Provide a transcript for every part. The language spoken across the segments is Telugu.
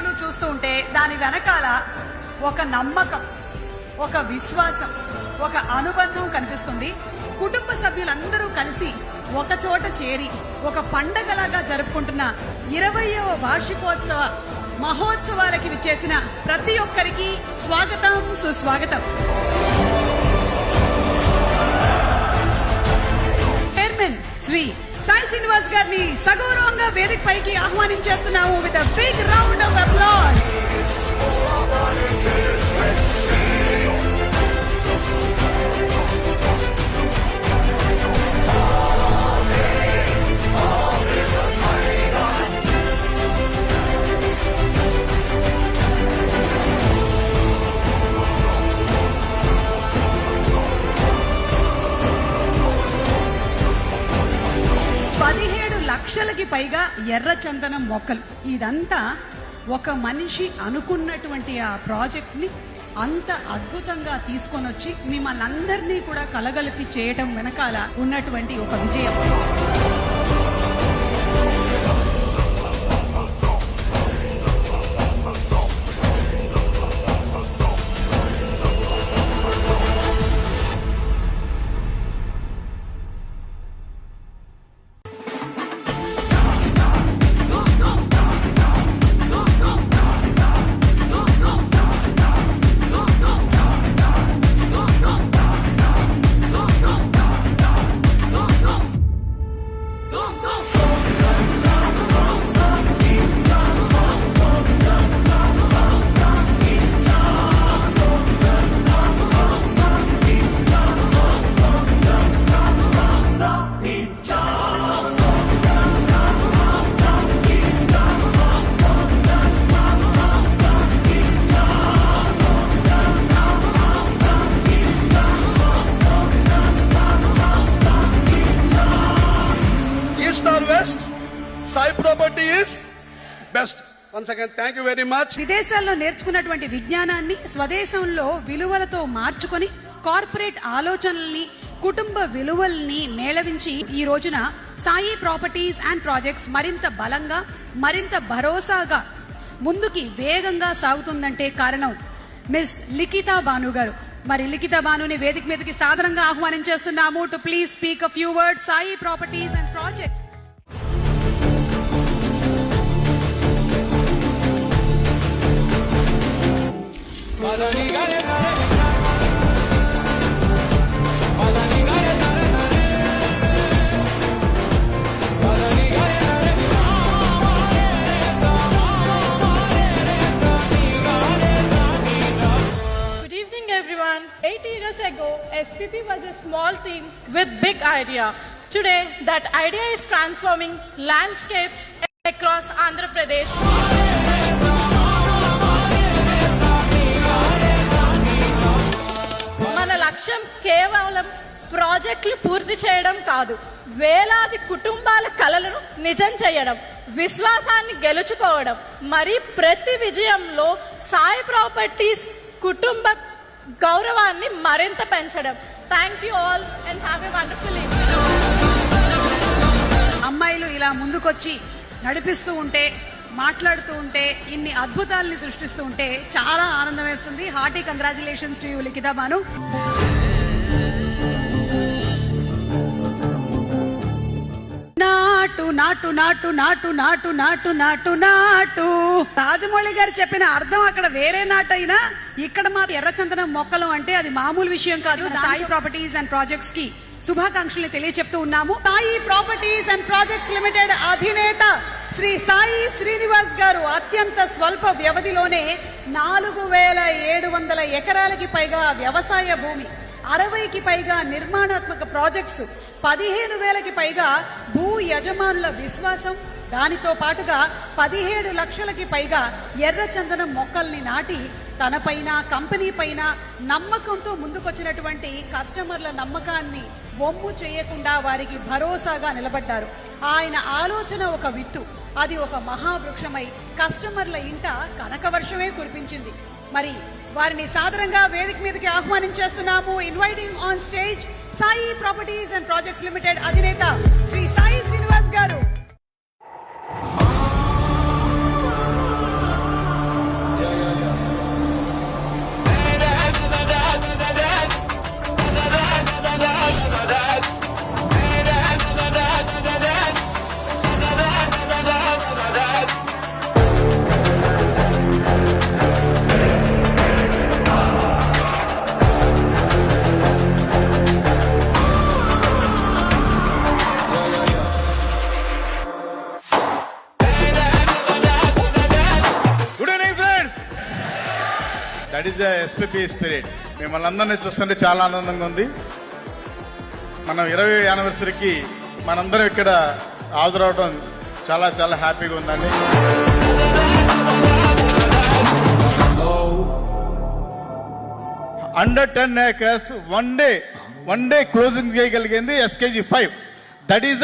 వైపులు చూస్తూ ఉంటే దాని వెనకాల ఒక నమ్మకం, ఒక విశ్వాసం, ఒక అనుబంధం కనిపిస్తుంది. కుటుంబ సభ్యులందరూ కలిసి ఒక చోట చేరి ఒక పండగలాగా జరుపుకుంటున్న 20వ వార్షికోత్సవ మహోత్సవాలకి విచ్చేసిన ప్రతి ఒక్కరికి స్వాగతం, సుస్వాగతం. చైర్మన్ శ్రీ సాయి శ్రీనివాస్ గారిని సగౌరవంగా వేదిక పైకి ఆహ్వానించేస్తున్నాము with a big round of applause. లక్షలకి పైగా ఎర్ర చందనం మొక్కలు. ఇదంతా ఒక మనిషి అనుకున్నటువంటి ఆ ప్రాజెక్ట్ ని అంత అద్భుతంగా తీసుకొని వచ్చి మిమ్మల్ని అందరినీ కూడా కలగలిపి చేయటం వెనకాల ఉన్నటువంటి ఒక విజయం. Sai Property is best. Once again, thank you very much. విదేశాల్లో నేర్చుకున్నటువంటి విజ్ఞానాన్ని స్వదేశంలో విలువలతో మార్చుకొని కార్పొరేట్ ఆలోచనల్ని, కుటుంబ విలువల్ని మేళవించి ఈ రోజున సాయి ప్రాపర్టీస్ అండ్ ప్రాజెక్ట్స్ మరింత బలంగా, మరింత భరోసాగా ముందుకి వేగంగా సాగుతుందంటే కారణం మిస్ లిఖితా బాను గారు. మరి లిఖితా బానుని వేదిక మీదకి సాదరంగా ఆహ్వానించేస్తున్నాము to please speak a few words Sai properties and projects. Ago, SPP was a small team with big idea. Today, that idea is transforming landscapes across Andhra Pradesh. మన లక్ష్యం కేవలం ప్రాజెక్టులు పూర్తి చేయడం కాదు, వేలాది కుటుంబాల కలలను నిజం చేయడం, విశ్వాసాన్ని గెలుచుకోవడం, మరి ప్రతి విజయంలో సాయి ప్రాపర్టీస్ కుటుంబ గౌరవాన్ని మరింత పెంచడం. Thank you all and have a wonderful evening. అమ్మాయిలు ఇలా ముందుకొచ్చి నడిపిస్తూ ఉంటే, మాట్లాడుతూ ఉంటే, ఇన్ని అద్భుతాలని సృష్టిస్తూ ఉంటే చాలా ఆనందం వేస్తుంది. Hearty congratulations to you Likhita Banu. నాటు నాటు నాటు నాటు నాటు నాటు నాటు నాటు. రాజమౌళి గారు చెప్పిన అర్థం అక్కడ వేరే నాటు అయినా ఇక్కడ మా ఎర్రచందనం మొక్కలు అంటే అది మామూలు విషయం కాదు. సాయి ప్రాపర్టీస్ అండ్ ప్రాజెక్ట్స్ కి శుభాకాంక్షలు తెలియచెప్తూ ఉన్నాము. Sai properties and projects limited అధినేత శ్రీ సాయి శ్రీనివాస్ గారు అత్యంత స్వల్ప వ్యవధిలోనే 4700 ఎకరాలకి పైగా వ్యవసాయ భూమి, 60కి పైగా నిర్మాణాత్మక ప్రాజెక్ట్స్, 15,000కి పైగా భూ యజమానుల విశ్వాసం, దానితో పాటుగా 17 లక్షలకి పైగా ఎర్రచందనం మొక్కల్ని నాటి తనపైన, కంపెనీ పైన నమ్మకంతో ముందుకొచ్చినటువంటి కస్టమర్ల నమ్మకాన్ని వమ్ము చేయకుండా వారికి భరోసాగా నిలబడ్డారు. ఆయన ఆలోచన ఒక విత్తు, అది ఒక మహావృక్షమై కస్టమర్ల ఇంట కనకవర్షమే కురిపించింది. మరి వారిని సాదరంగా వేదిక మీదకి ఆహ్వానించేస్తున్నాము. Inviting on stage Sai properties and projects limited అధినేత Shri Sai Srinivas garu. That is SPP spirit. మిమ్మల్ని అందరినీ చూస్తుంటే చాలా ఆనందంగా ఉంది. మనం 20వ యానివర్సరీకి మనందరం ఇక్కడ హాజరవడం చాలా చాలా హ్యాపీగా ఉందండి. Under 10 acres one day closing చేయగలిగింది SKG 5. That is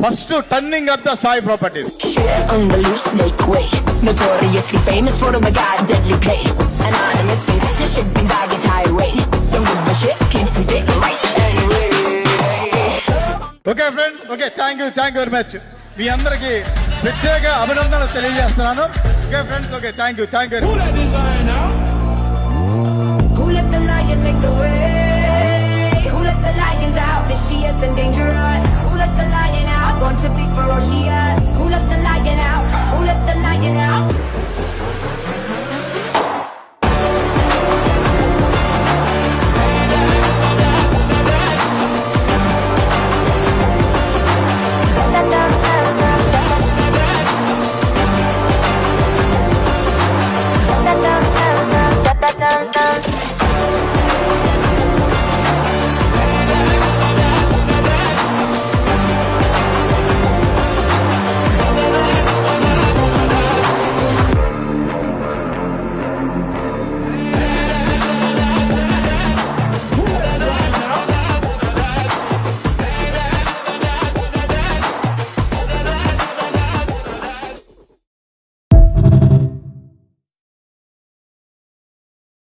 first turning of the Sai properties. Shit on the loose, make way. Notoriously famous for the god deadly play. Anonymous, this should be Vegas highway. Don't give a shit, keeps me sitting right anyway. Okay friends, okay, thank you very much. మీ అందరికి ప్రత్యేక అభినందనలు తెలియజేస్తున్నాను. Okay friends, okay, thank you very much. Who let the lion make the way? Who let the lions out? Vicious and dangerous. Who let the lion out? Born to be ferocious. Who let the lion out? Who let the lion out?